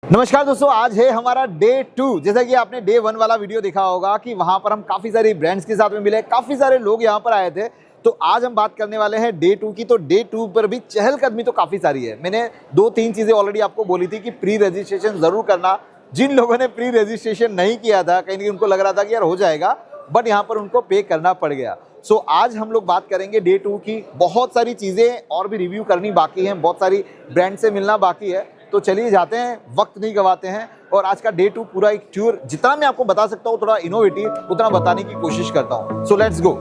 नमस्कार दोस्तों, आज है हमारा डे 2। जैसा कि आपने डे 1 वाला वीडियो देखा होगा कि वहां पर हम काफ़ी सारी ब्रांड्स के साथ में मिले, काफ़ी सारे लोग यहां पर आए थे। तो आज हम बात करने वाले हैं डे 2 की। तो डे 2 पर भी चहलकदमी तो काफ़ी सारी है। मैंने 2-3 चीज़ें ऑलरेडी आपको बोली थी कि प्री रजिस्ट्रेशन ज़रूर करना। जिन लोगों ने प्री रजिस्ट्रेशन नहीं किया था, कहीं ना कहीं उनको लग रहा था कि यार हो जाएगा, बट यहाँ पर उनको पे करना पड़ गया। सो आज हम लोग बात करेंगे डे 2 की। बहुत सारी चीज़ें और भी रिव्यू करनी बाकी हैं, बहुत सारी ब्रांड से मिलना बाकी है। तो चलिए जाते हैं, वक्त नहीं गवाते हैं और आज का डे 2 पूरा एक टूर जितना मैं आपको बता सकता हूँ, थोड़ा इनोवेटिव उतना बताने की कोशिश करता हूँ। So let's go.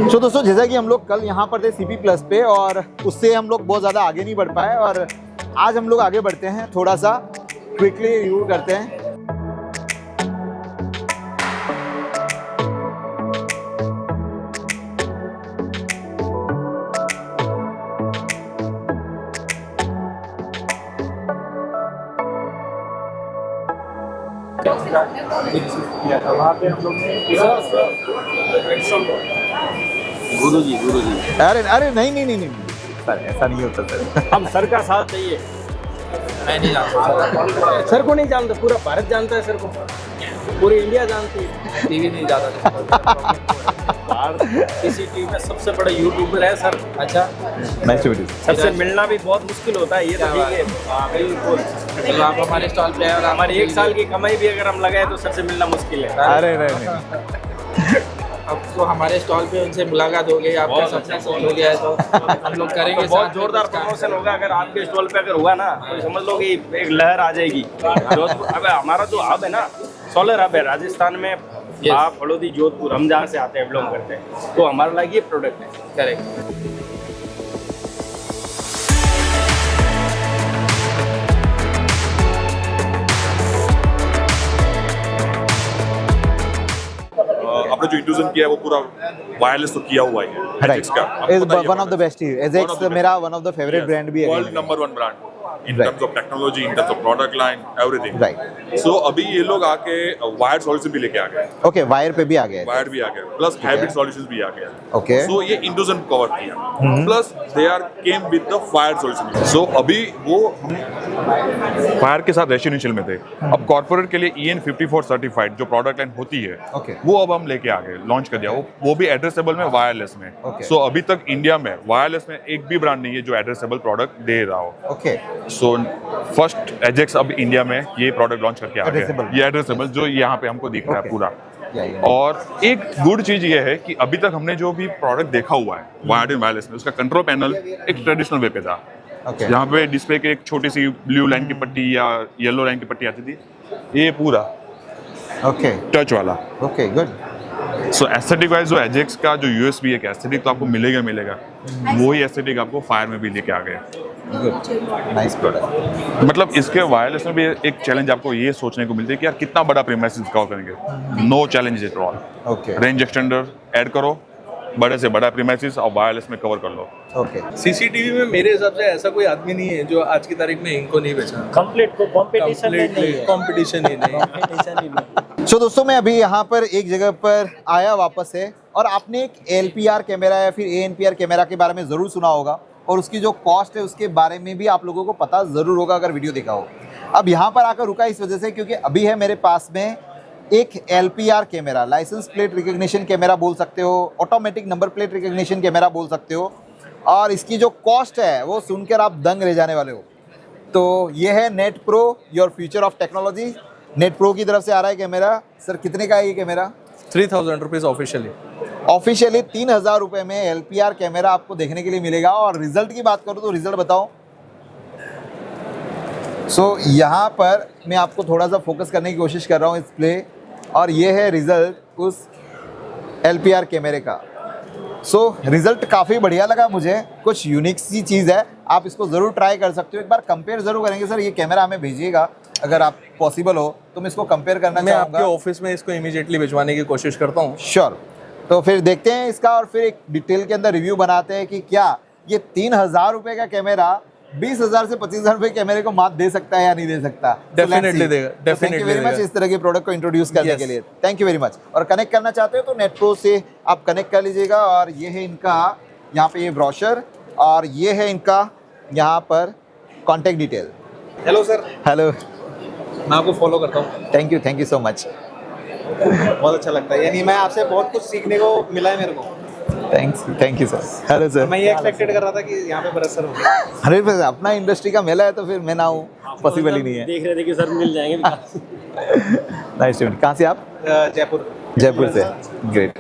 तो दोस्तों, जैसा कि हम लोग कल यहाँ पर थे CP प्लस पे और उससे हम लोग बहुत ज़्यादा आगे नहीं बढ़ पाए और आज हम लोग आगे बढ़ते हैं, थोड़ा सा क्विकली रिव्यू करते हैं। वहाँ पे हम लोग गुरु जी अरे नहीं सर, ऐसा नहीं होता सर। हम सर का साथ चाहिए। मैं नहीं जानता सर को, नहीं जानता, पूरा भारत जानता है सर को, पूरी इंडिया जानती है। टीवी नहीं जानता CCTV में सबसे बड़ा यूट्यूबर है सर। अच्छा, नाइस टू मीट यू। सबसे मिलना भी बहुत मुश्किल होता है, ये तो ठीक है। हाँ बिल्कुल, तो आप हमारे स्टॉल पे आए और हमारी 1 साल की कमाई भी अगर हम लगाए तो सर से मिलना मुश्किल है। अरे नहीं अब तो हमारे स्टॉल पे उनसे मुलाकात हो गई, आपका सक्सेस हो गया है तो हम लोग करेंगे। बहुत जोरदार प्रमोशन होगा अगर आपके स्टॉल पे अगर हुआ ना, तो समझ लो कि एक लहर आ जाएगी। जोधपुर, अब हमारा जो हब है ना, सोलर हब है राजस्थान में। आप हड़ौदी, जोधपुर, हम जहाँ से आते हैं बिलोंग करते हैं, तो हमारा लगे ये प्रोडक्ट है। करेक्ट। आपने जो इंट्रोडक्शन किया है वो पूरा वायरलेस तो किया हुआ ही है। Right, is one of the best ही। एजेक्स मेरा one of the favourite brand भी है, world number 1 brand in Right. terms of technology, in terms of product line, everything. Right. So अभी ये लोग आके वायर्ड सॉल्यूशन भी लेके आ गए, ओके, वायर पे भी आ गया है। वायर्ड भी आ गए, प्लस हाइब्रिड सॉल्यूशंस भी आ गए। Okay. So ये इंट्रोडक्शन कवर किया, plus they are came with the wired solution. So अभी वो वायर के साथ रेसिडेंशियल में थे। अब कॉर्पोरेट के लिए EN54 सर्टिफाइड जो प्रोडक्ट लाइन होती है, Okay. वो अब हम लेके आ गए, लॉन्च कर दिया। वो भी एड्रेसेबल में, वायरलेस में। Okay. So अभी तक इंडिया में वायरलेस में एक भी ब्रांड नहीं है जो एड्रेसेबल प्रोडक्ट दे रहा हो। ओके, सो फर्स्ट एजेक्स अब इंडिया में ये प्रोडक्ट लॉन्च करके आ गया Addressable. है। ये एड्रेसेबल जो यहाँ पे हमको दिख रहा है Okay. पूरा। Yeah. और एक गुड चीज ये है कि अभी तक हमने जो भी प्रोडक्ट देखा हुआ है वायर्ड एंड वायरलेस में, उसका कंट्रोल पैनल एक ट्रेडिशनल वे पे था। Okay. यहाँ पे डिस्प्ले के एक छोटी सी ब्लू लाइन की पट्टी या येलो लाइन की पट्टी आती थी, ये पूरा ओके, टच वाला। Okay, good. So aesthetic wise जो एजेक्स का जो यूएसपी एक एस्थेटिक तो आपको मिलेगा, वही एस्थेटिक आपको फायर में भी लेके आ गए। Nice product. मतलब इसके वायरलेस में भी एक चैलेंज आपको ये सोचने को मिलती है कि यार कितना बड़ा प्रीमाइसेस कवर करेंगे। No challenge at all. Okay, range extender add करो, बड़े से बड़ा प्रीमाइसेस और वायरलेस में कवर कर लो। ओके। CCTV में मेरे हिसाब से ऐसा कोई आदमी नहीं है जो आज की तारीख में इनको नहीं बेचा। कंप्लीट को कंपटीशन नहीं है, कंपटीशन ही नहीं। कंपटीशन ही नहीं। सो दोस्तों, मैं अभी यहाँ पर एक जगह पर आया वापस से, और आपने एक LPR कैमरा या फिर ANPR कैमरा के बारे में ज़रूर सुना होगा और उसकी जो कॉस्ट है उसके बारे में भी आप लोगों को पता ज़रूर होगा अगर वीडियो देखा हो। अब यहाँ पर आकर रुका इस वजह से क्योंकि अभी है मेरे पास में एक LPR camera, license plate recognition camera बोल सकते हो, automatic number plate recognition camera बोल सकते हो, और इसकी जो कॉस्ट है वो सुनकर आप दंग रह जाने वाले हो। तो ये है net pro, your future of technology. Net pro की तरफ से आ रहा है कैमरा। सर कितने का है ये कैमरा? 3000 rupees officially. ऑफिशियली 3000 रुपये में LPR कैमरा आपको देखने के लिए मिलेगा। और रिजल्ट की बात करूँ तो रिजल्ट बताओ। सो यहाँ पर मैं आपको थोड़ा सा फोकस करने की कोशिश कर रहा हूँ इस प्ले, और ये है रिजल्ट उस LPR कैमरे का। सो रिजल्ट काफ़ी बढ़िया लगा मुझे, कुछ यूनिक सी चीज़ है, आप इसको ज़रूर ट्राई कर सकते हो। एक बार कंपेयर ज़रूर करेंगे। सर ये कैमरा हमें भेजिएगा अगर आप पॉसिबल हो तो मैं इसको कंपेयर करना मैं चाहूँगा। आपके ऑफिस में इसको इमीडिएटली भिजवाने की कोशिश करता हूँ। श्योर। तो फिर देखते हैं इसका और फिर एक डिटेल के अंदर रिव्यू बनाते हैं कि क्या ये 3,000 रुपए का कैमरा 20,000 से 25,000 रुपए कैमरे को मात दे सकता है या नहीं दे सकता। Definitely देगा, thank you definitely very much देगा। इस तरह के प्रोडक्ट को इंट्रोड्यूस करने Yes. के लिए। Thank you very much. और कनेक्ट करना चाहते हो तो नेटप्रो से आप कनेक्ट कर लीजिएगा। और ये है इनका यहाँ पे ये ब्रोशर और ये है इनका यहाँ पर contact detail. Hello sir, hello, मैं आपको फॉलो करता हूँ, थैंक यू सो मच। बहुत अच्छा लगता है। यानी मैं आपसे बहुत कुछ सीखने को मिला है मेरे को। Thank you sir. Hello sir. मैं ये एक्सपेक्टेड कर रहा था कि यहाँ पे बरसर होगा। अरे बस अपना इंडस्ट्री का मेला है तो फिर मैं ना हूँ, पॉसिबल ही नहीं है। देख रहे थे कि सर मिल जाएंगे। Nice to meet. कहाँ से आप? जयपुर। जयपुर से। ग्रेट।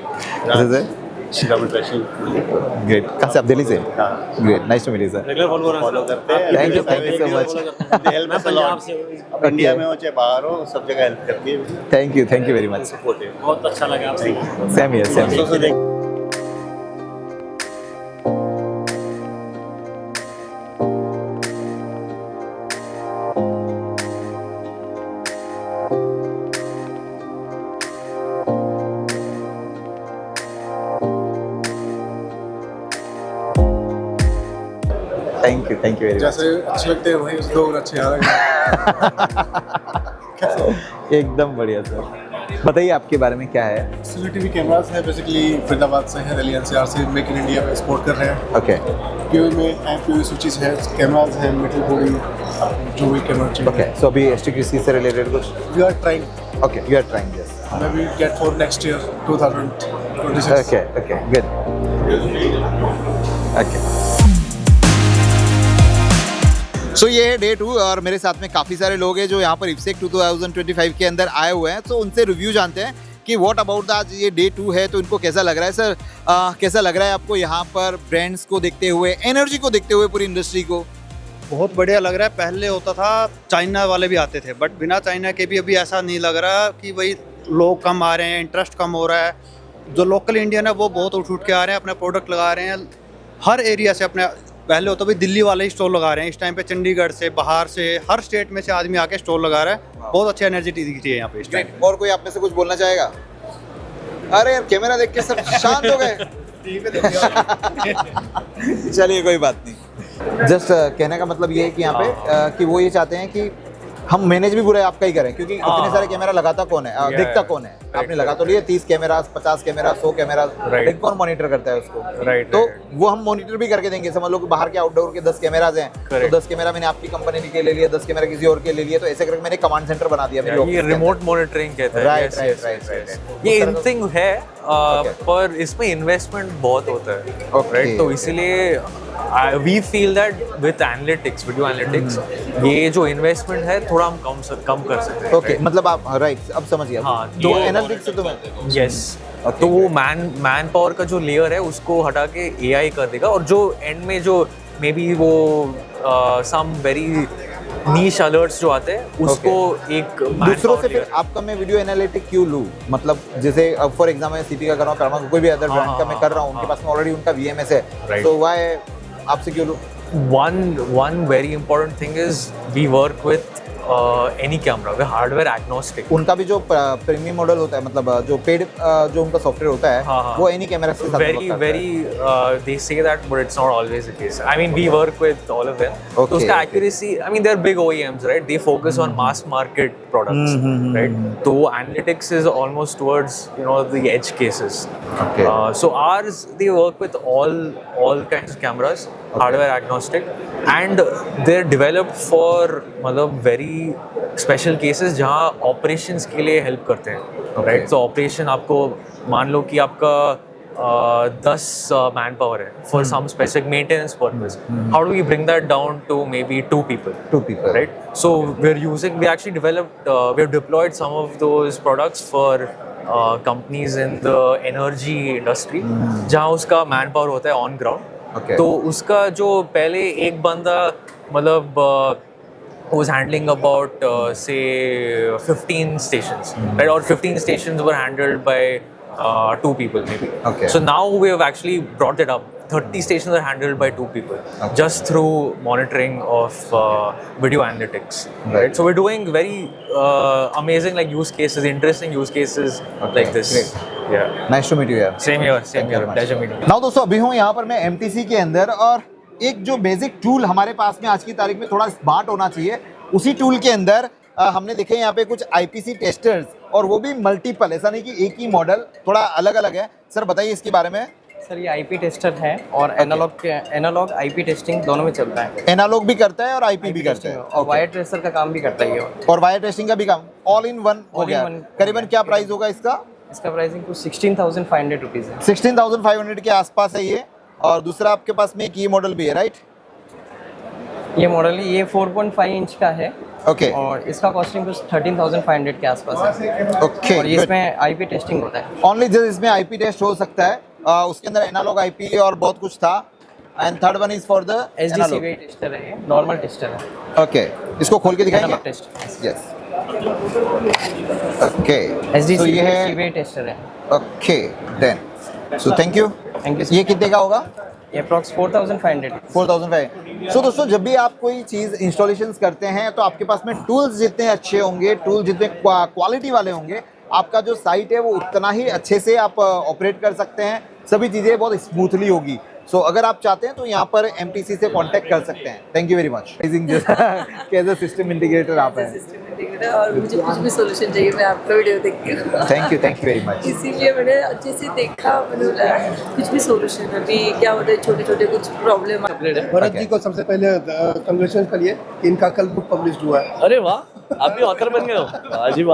ग्रेट। कहाँ से आप? दिल्ली से? Great, nice to meet you sir. Regular follow करते हैं। Thank you so much. मैं पंजाब से हूँ। इंडिया में हो चाहे बाहर हो, सब जगह हेल्प करती है। Thank you very much. बहुत अच्छा लगा आपसे। Same here. Thank you very much. जैसे अच्छे लगते हैं वही उस लोग अच्छे आ एकदम बढ़िया सर। बताइए आपके बारे में क्या है? सीसीटीवी कैमरास है, बेसिकली फरीदाबाद से है, दिल्ली एनसीआर से मेक इन इंडिया में एक्सपोर्ट कर रहे हैं। ओके पीओई में है, पीओई स्विचेस है, कैमरास है, मेटल बॉडी, जो भी कैमरा चाहिए। ओके, सो अभी एसटीक्यूसी से रिलेटेड कुछ? We are trying, okay, you are trying this. May be get for next year 2026। Okay, good. Okay, so ये है डे 2 और मेरे साथ में काफ़ी सारे लोग हैं जो यहाँ पर इफ्सेक 2025 के अंदर आए हुए हैं। तो उनसे रिव्यू जानते हैं कि व्हाट अबाउट आज ये डे 2 है तो इनको कैसा लग रहा है। सर कैसा लग रहा है आपको यहाँ पर ब्रांड्स को देखते हुए, एनर्जी को देखते हुए, पूरी इंडस्ट्री को? बहुत बढ़िया लग रहा है। पहले होता था चाइना वाले भी आते थे, बट बिना चाइना के भी अभी ऐसा नहीं लग रहा कि भाई लोग कम आ रहे हैं, इंटरेस्ट कम हो रहा है। जो लोकल इंडियन है वो बहुत उठ के आ रहे हैं, अपना प्रोडक्ट लगा रहे हैं हर एरिया से। अपने पहले होता भाई दिल्ली वाले ही स्टॉल लगा रहे हैं, इस टाइम पे चंडीगढ़ से, बाहर से, हर स्टेट में से आदमी आके स्टॉल लगा रहा है। बहुत अच्छी एनर्जी दिख रही है यहाँ पे इस टाइम। और कोई आप में से कुछ बोलना चाहेगा? अरे यार कैमरा देख के सब शांत हो गए। चलिए कोई बात नहीं। जस्ट कहने का मतलब ये है कि यहाँ पे कि वो ये चाहते हैं कि हम मैनेज भी पूरा आपका ही करें, क्योंकि इतने सारे कैमरा लगाता कौन है, देखता कौन है। आपने लगा तो लिए 30 कैमरा, 50 कैमरा, 100 कैमरा, लेकिन कौन मॉनिटर करता है उसको? तो वो हम मॉनिटर भी करके देंगे। समझ लो कि बाहर के आउटडोर के 10 कैमराज हैं, तो 10 कैमरा मैंने आपकी कंपनी के ले लिया, 10 कैमरा किसी और के ले लिया, तो ऐसे करके मैंने कमांड सेंटर बना दिया मेरे ये रिमोट मॉनिटरिंग कहते हैं। राइट। ये इनथिंग है, पर इसमें इन्वेस्टमेंट बहुत होता है, राइट? तो इसीलिए we feel that with analytics, video analytics, ये जो इन्वेस्टमेंट है थोड़ा हम कम कर सकते हैं। ओके, मतलब आप राइट, अब समझ गया। हाँ, तो तो एनालिटिक्स से तो मैं यस, तो वो मैन पावर का जो लेयर है उसको हटा के एआई कर देगा, और जो एंड में जो मे बी वो सम वेरी नीश अलर्ट्स जो आते हैं उसको एक दूसरों से फिर आपका मैं वीडियो एनालिटिक क्यों लूँ? मतलब जैसे अब फॉर एग्जाम्पल मैं सीपी का कर रहा हूँ, कर्मा कोई भी अदर ब्रांड का मैं कर रहा हूँ, उनके पास में ऑलरेडी उनका वीएमएस है, तो व्हाई आपसे क्यों लूँ? one very important thing is we work with any camera, we're hardware agnostic. उनका भी जो प्रीमियम मॉडल होता है, मतलब जो पेड जो उनका सॉफ्टवेयर होता है, वो एनी कैमरा के साथ they say that, but it's not always the case. I mean, we work with all of them. So उसका accuracy, I mean, they're big OEMs, right? They focus on mass market products, right? So analytics is almost towards, you know, the edge cases. Okay. So ours, they work with all kinds of cameras, hardware agnostic, and they're developed for मतलब very special cases जहाँ operations के लिए help करते हैं, right? तो operation आपको मान लो कि आपका 10 मैन पावर है for some specific maintenance purpose, how do we bring that down to maybe 2 people, right? So we actually developed, we have deployed some of those products for companies in the energy industry जहाँ उसका man power होता है on ground. तो उसका जो पहले एक बंदा मतलब was handling about say 15 stations, right? Or 15 stations were handled by 2 people maybe. Okay. So now we have actually brought it up. 30 stations are handled by 2 people, just through monitoring of video analytics, right? So we're doing very amazing like use cases, interesting use cases like this. Great. Yeah. Nice to meet you यार। Same here. Pleasure meeting you. Now दोस्तों अभी हूँ यहाँ पर मैं MTC के अंदर, और एक जो बेसिक टूल हमारे पास में आज की तारीख में थोड़ा स्मार्ट होना चाहिए, उसी टूल के अंदर हमने देखे यहाँ पे कुछ IPC टेस्टर्स, और वो भी मल्टीपल, ऐसा नहीं कि एक ही मॉडल, थोड़ा अलग अलग है। सर बताइए इसके बारे में। सर ये IP टेस्टर है और एनालॉग IP टेस्टिंग दोनों में चलता है। एनालॉग भी करता है और IP भी करता है, और वायर ट्रेसर का काम भी करता है ये। और वायर टेस्टिंग का भी काम, ऑल इन वन हो गया। करीबन क्या प्राइस होगा इसका? इसका प्राइसिंग कुछ 16,500 रुपीज़ है। 16,500 के आसपास है ये। और दूसरा आपके पास में एक ये मॉडल भी है, राइट? ये मॉडल ये 4.5 इंच का है। ओके और इसका कॉस्टिंग कुछ 13,500 के आसपास है। ओके, और इसमें IP टेस्टिंग होता है। ओनली जस्ट इसमें IP टेस्ट हो सकता है। उसके अंदर एनालॉग IP और बहुत कुछ था। And third one is for the SDCVI tester है, नॉर्मल टेस्टर है। ओके, इसको खोल के दिखाएंगे। Analogue test. यस, ओके, तो ये है। SDCVI टेस्टर है। Okay then, so thank you. ये कितने का होगा? ये अप्रॉक्स 4,500। 4,500। सो दोस्तों जब भी आप कोई चीज़ इंस्टॉलेशंस करते हैं तो आपके पास में टूल्स जितने अच्छे होंगे, टूल जितने क्वालिटी वाले होंगे, आपका जो साइट है वो उतना ही अच्छे से आप ऑपरेट कर सकते हैं, सभी चीज़ें बहुत स्मूथली होगी। सो अगर आप चाहते हैं तो यहाँ पर MTC से कांटेक्ट कर सकते हैं। Thank you very much. As a system integrator आप हैं, और मुझे कुछ भी सोल्यूशन चाहिए मैं आपका वीडियो देख के थैंक यू वेरी मच। इसीलिए मैंने अच्छे से देखा, मैंने बोला कुछ भी सोल्यूशन अभी क्या होता है, छोटे छोटे कुछ प्रॉब्लम। भरत जी को सबसे पहले कंग्रेचुलेशन करिए, इनका कल बुक पब्लिश हुआ है। अरे वाह, आप भी ऑथर बन गए हो। अजीब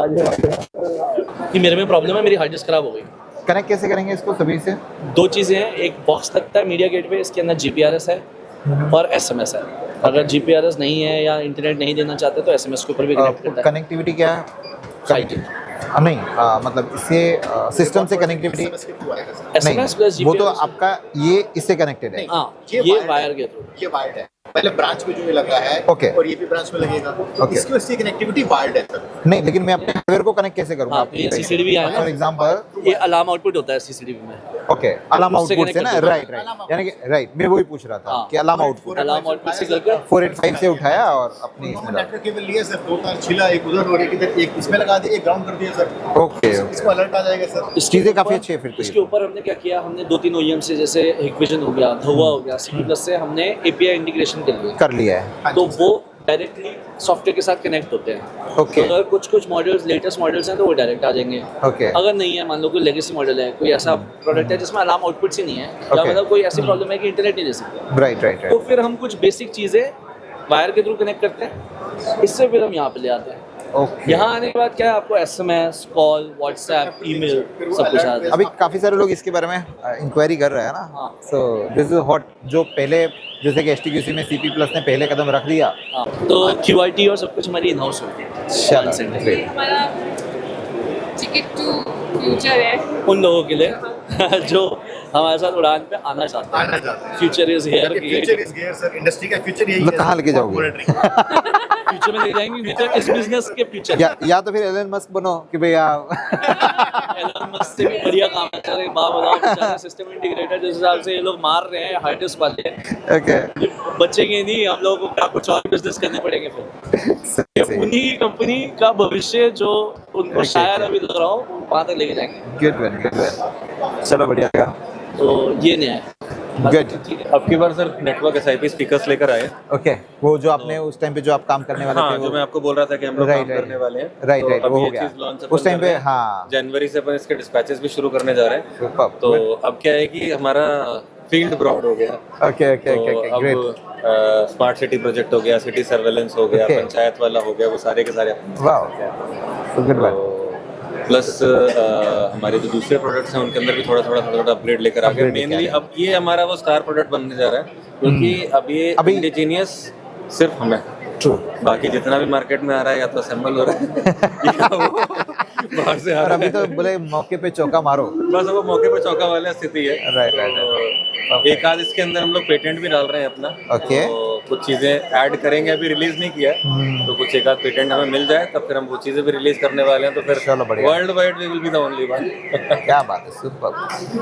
कि मेरे में प्रॉब्लम है, मेरी हार्ड डिस्क खराब हो गई। कनेक्ट कैसे करेंगे इसको सभी से? दो चीज़ें हैं, एक बॉक्स लगता है मीडिया गेटवे, इसके अंदर GPRS है और SMS है। अगर GPRS नहीं है या इंटरनेट नहीं देना चाहते तो SMS के ऊपर भी कनेक्ट करता है। कनेक्टिविटी क्या है? 5G नहीं, मतलब इससे सिस्टम से कनेक्टिविटी SMS प्लस वो तो GPRS आपका ये इससे कनेक्टेड है। हाँ, ये वायर के थ्रू। ये वायर्ड है, पहले ब्रांच में जो ये लगा है ओके, और ये भी ब्रांच में लगेगा। इसकी उसकी कनेक्टिविटी वायर्ड है सर। नहीं, लेकिन मैं अपने हार्डवेयर को कनेक्ट कैसे करूंगा? ये CCTV भी है, फॉर एग्जांपल ये अलार्म आउटपुट होता है CCTV में। ओके, अलार्म उससे आउटपुट से ना, connect राइट यानी कि राइट, मैं वही पूछ रहा था कि अलार्म आउटपुट से करके 485 से उठाया और अपनी इसमें डाला। नेटवर्क केबल लिया सर, 2 तार छिला, एक उधर और एक इधर, एक इसमें लगा दिया, एक ग्राउंड कर दिया सर। ओके, इसको अलर्ट आ जाएगा सर। इसके चीज़ें काफ़ी ऊपर- अच्छी है फिर तो। इसके ऊपर हमने क्या किया, हमने 2-3 OEM से, जैसे हिकविजन हो गया, धुआ हो गया, CP+ से हमने API इंटीग्रेशन कर लिया है, तो वो डायरेक्टली सॉफ्टवेयर के साथ कनेक्ट होते हैं। ओके, अगर कुछ मॉडल्स, लेटेस्ट मॉडल्स हैं तो वो डायरेक्ट आ जाएंगे। ओके, अगर नहीं है, मान लो कोई लेगेसी मॉडल है, कोई ऐसा प्रोडक्ट है जिसमें अलार्म आउटपुट ही नहीं है, या मतलब कोई ऐसी प्रॉब्लम है कि इंटरनेट नहीं दे सकते, राइट, तो फिर हम कुछ बेसिक चीज़ें वायर के थ्रू कनेक्ट करते हैं, इससे फिर हम यहाँ पे ले आते हैं। ओके। यहाँ आने के बाद क्या है, आपको SMS, कॉल, WhatsApp, ईमेल सब कुछ आता है। अभी काफ़ी सारे लोग इसके बारे में इंक्वायरी कर रहे हैं ना, हाँ। So this is hot. जो पहले जैसे कि STQC में CP+ ने पहले कदम रख दिया, हाँ, तो QRT और सब कुछ हमारी इन हाउस होती है। चलो great। हमारा टिकट टू फ्यूचर है उन लोगों के लिए जो हमारे साथ उड़ान पे आना चाहते हैं। Future is here. Future is here sir, industry का फ्यूचर यही मतलब है। कहाँ लेके जाओगे? फ्यूचर में ले जाएंगे, नहीं तो इस बिजनेस के फ्यूचर। या तो फिर एलन मस्क बनो कि भैया एलन मस्क से भी बढ़िया काम है सर। एक बात बताओ, बेचारे सिस्टम इंटीग्रेटर जिस हिसाब से ये लोग मार रहे हैं हार्ड डिस्क वाले, ओके, बचेंगे नहीं। हम लोगों को क्या कुछ और बिजनेस करने पड़ेंगे फिर। उन्हीं की कंपनी का भविष्य जो उनको शायद अभी लग रहा हो वहाँ तक लेके जाएंगे। गुड, चलो बढ़िया। तो ये नया है। गुड। अब की बार सर नेटवर्क SIP स्पीकर्स लेकर आए। ओके, वो जो आपने उस टाइम पे जो आप काम करने वाले हाँ, थे, जो मैं आपको बोल रहा था कि हम लोग काम करने वाले हैं, राइट, तो वो हो ये गया चीज़ launch उस टाइम अपन पे। कर रहे हैं। हाँ, जनवरी से अपन इसके डिस्पैचेस भी शुरू करने जा रहे हैं। Superb, तो अब क्या है कि हमारा फील्ड ब्रॉड हो गया। ओके, तो ग्रेट। अब स्मार्ट सिटी प्रोजेक्ट हो गया, सिटी सर्वेलेंस हो गया, Okay. पंचायत वाला हो गया, वो सारे के सारे। वाह, गुड बात। प्लस हमारे जो दूसरे प्रोडक्ट्स हैं उनके अंदर भी थोड़ा थोड़ा अपग्रेड लेकर आ गए। मेनली अब ये हमारा वो स्टार प्रोडक्ट बनने जा रहा है, क्योंकि अब ये इंडिजीनियस सिर्फ हमें, ट्रू, बाकी जितना भी मार्केट में आ रहा है या तो असेंबल हो रहा है या वो बाहर से आ और रहा अभी है। तो बोले मौके पे चौका मारो। बस वो मौके पे चौका वाला स्थिति है। राइट। एक आध इसके अंदर हम लोग पेटेंट भी डाल रहे हैं अपना। ओके। तो कुछ चीजें ऐड करेंगे, अभी रिलीज नहीं किया है, तो कुछ एक आध पेटेंट हमें मिल जाए तब फिर हम वो चीजें भी रिलीज करने वाले हैं। तो फिर चलो बढ़िया, world wide we will be the only one. क्या बात है, सुपर,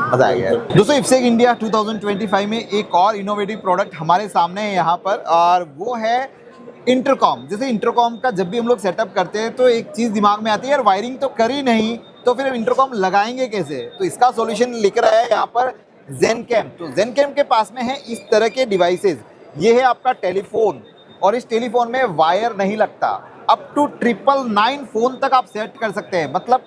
मजा आ गया। दोस्तों, इफ्सेक इंडिया 2025 में एक और इनोवेटिव प्रोडक्ट हमारे सामने है यहाँ पर, और वो है इंटरकॉम। जैसे इंटरकॉम का जब भी हम लोग सेटअप करते हैं तो एक चीज़ दिमाग में आती है, यार वायरिंग तो करी नहीं तो फिर इंटरकॉम लगाएंगे कैसे? तो इसका सॉल्यूशन लिख रहा है यहाँ पर जेनकैम। तो जेनकैम के पास में है इस तरह के डिवाइसेस। ये है आपका टेलीफोन, और इस टेलीफोन में वायर नहीं लगता। अप टू 999 फोन तक आप सेट कर सकते हैं, मतलब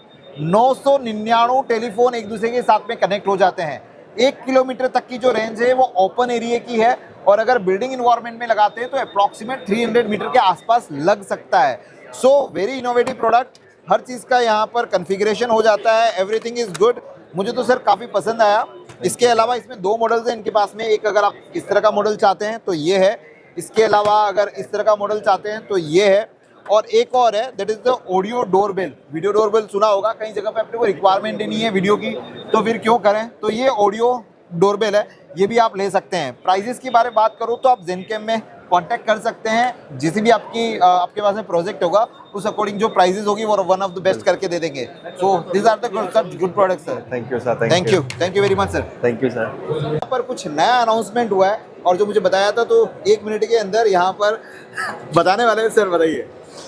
999 टेलीफोन एक दूसरे के साथ में कनेक्ट हो जाते हैं। 1 किलोमीटर तक की जो रेंज है वो ओपन एरिया की है, और अगर बिल्डिंग इन्वायरमेंट में लगाते हैं तो अप्रॉक्सीमेट 300 मीटर के आसपास लग सकता है। सो वेरी इनोवेटिव प्रोडक्ट, हर चीज़ का यहाँ पर कन्फिगरेशन हो जाता है, एवरीथिंग इज़ गुड। मुझे तो सर काफ़ी पसंद आया। इसके अलावा इसमें 2 मॉडल्स हैं इनके पास में। एक अगर आप इस तरह का मॉडल चाहते हैं तो ये है, इसके अलावा अगर इस तरह का मॉडल चाहते हैं तो ये है, और एक और है, that is the audio doorbell. Video doorbell सुना होगा, कई जगह पे अपने को रिक्वायरमेंट ही नहीं है वीडियो की, तो फिर क्यों करें। तो ये ऑडियो डोरबेल है, ये भी आप ले सकते हैं। प्राइजेस की बारे में बात करूँ तो आप जेनकैम में कांटेक्ट कर सकते हैं, जिस भी आपके पास में प्रोजेक्ट होगा उस अकॉर्डिंग जो प्राइजेस होगी वो वन ऑफ द बेस्ट करके दे देंगे। So this are the good products sir. Thank you sir. Thank you very much sir. Thank you sir. यहाँ पर कुछ नया अनाउंसमेंट हुआ है, और जो मुझे बताया था तो 1 मिनट के अंदर यहाँ पर बताने वाले हैं। सर बताइए।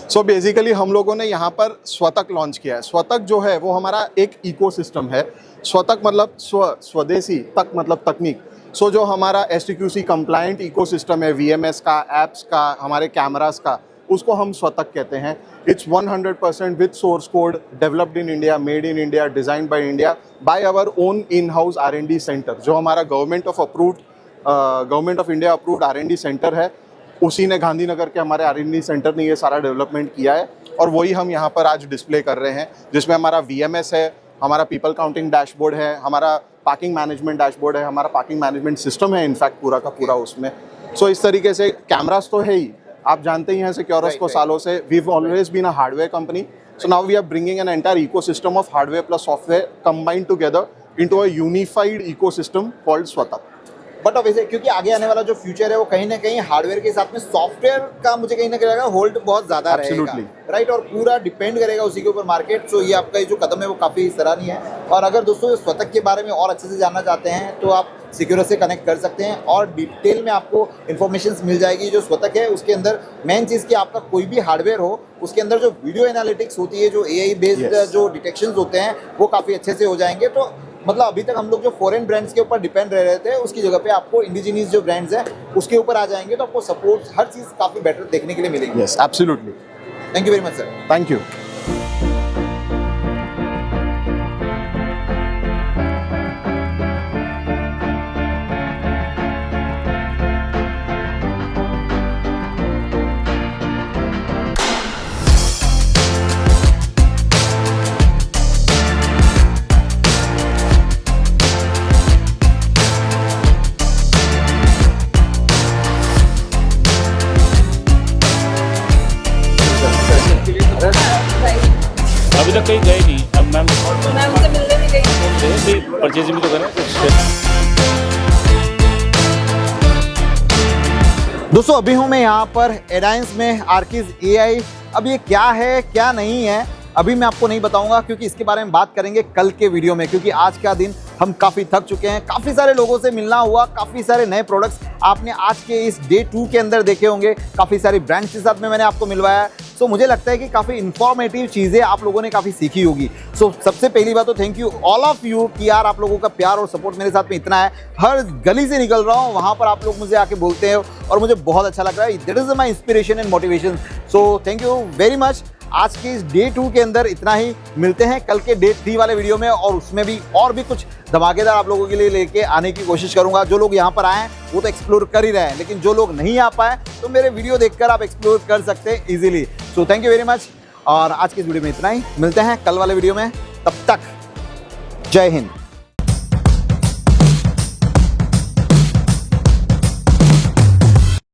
सो बेसिकली हम लोगों ने यहाँ पर स्वतक लॉन्च किया है। स्वतक जो है वो हमारा एक इकोसिस्टम है। स्वतक मतलब स्वदेशी, तक मतलब तकनीक। सो जो हमारा STQC कंप्लायंट इकोसिस्टम है, VMS का, ऐप्स का, हमारे कैमरास का, उसको हम स्वतक कहते हैं। It's 100% with source code, developed in India, made in India, design by India, by our own in house R&D centre. जो हमारा government of India approved R&D centre है, उसी ने गांधीनगर के हमारे R&D सेंटर ने ये सारा डेवलपमेंट किया है, और वही हम यहाँ पर आज डिस्प्ले कर रहे हैं, जिसमें हमारा VMS है, हमारा पीपल काउंटिंग डैशबोर्ड है, हमारा पार्किंग मैनेजमेंट डैशबोर्ड है, हमारा पार्किंग मैनेजमेंट सिस्टम है इनफैक्ट पूरा का पूरा उसमें। सो इस तरीके से कैमरास तो है ही, आप जानते ही हैं सिक्योरस को सालों से। We've always been a hardware company, so now we are bringing an entire ecosystem of hardware plus software combined together into a unified ecosystem called स्वतक। बट ऑब्वियसली क्योंकि आगे आने वाला जो फ्यूचर है वो कहीं ना कहीं हार्डवेयर के साथ में सॉफ्टवेयर का मुझे कहीं ना कहीं लगेगा होल्ड बहुत ज़्यादा रहेगा, राइट, और पूरा डिपेंड करेगा उसी के ऊपर मार्केट। सो ये आपका जो कदम है वो काफ़ी सराहनीय है। और अगर दोस्तों स्वतक के बारे में और अच्छे से जानना चाहते हैं तो आप सिक्योरस से कनेक्ट कर सकते हैं, और डिटेल में आपको इन्फॉर्मेशन मिल जाएगी। जो स्वतक है उसके अंदर मेन चीज़ कि आपका कोई भी हार्डवेयर हो, उसके अंदर जो वीडियो एनालिटिक्स होती है, जो AI बेस्ड जो डिटेक्शंस होते हैं वो काफ़ी अच्छे से हो जाएंगे। तो मतलब अभी तक हम लोग जो फॉरेन ब्रांड्स के ऊपर डिपेंड रह रहे थे, उसकी जगह पे आपको इंडिजिनियस जो ब्रांड्स हैं उसके ऊपर आ जाएंगे, तो आपको सपोर्ट हर चीज़ काफ़ी बेटर देखने के लिए मिलेगी। Yes, absolutely. Thank you very much sir. Thank you. अभी तक कहीं गए नहीं। अब मैम से मिलने भी गई, परचेजिंग भी तो करें। दोस्तों अभी हूँ मैं यहाँ पर एडाइंस में आर्किस AI। अब ये क्या है क्या नहीं है अभी मैं आपको नहीं बताऊंगा, क्योंकि इसके बारे में बात करेंगे कल के वीडियो में। क्योंकि आज का दिन हम काफ़ी थक चुके हैं, काफ़ी सारे लोगों से मिलना हुआ, काफ़ी सारे नए प्रोडक्ट्स आपने आज के इस डे 2 के अंदर देखे होंगे, काफ़ी सारी ब्रांड्स के साथ में मैंने आपको मिलवाया। सो मुझे लगता है कि काफ़ी इन्फॉर्मेटिव चीज़ें आप लोगों ने काफ़ी सीखी होगी। सो सबसे पहली बात तो thank you all of you कि यार आप लोगों का प्यार और सपोर्ट मेरे साथ में इतना है। हर गली से निकल रहा हूँ, वहाँ पर आप लोग मुझे आके बोलते हैं और मुझे बहुत अच्छा लग रहा है। That is my inspiration and motivation. So thank you very much. आज के इस डे 2 के अंदर इतना ही, मिलते हैं कल के डे 3 वाले वीडियो में, और उसमें भी और भी कुछ धमाकेदार आप लोगों के लिए लेके आने की कोशिश करूंगा। जो लोग यहाँ पर आए हैं वो तो एक्सप्लोर कर ही रहे हैं, लेकिन जो लोग नहीं आ पाए तो मेरे वीडियो देखकर आप एक्सप्लोर कर सकते हैं easily. So thank you very much, और आज के इस वीडियो में इतना ही, मिलते हैं कल वाले वीडियो में। तब तक जय हिंद।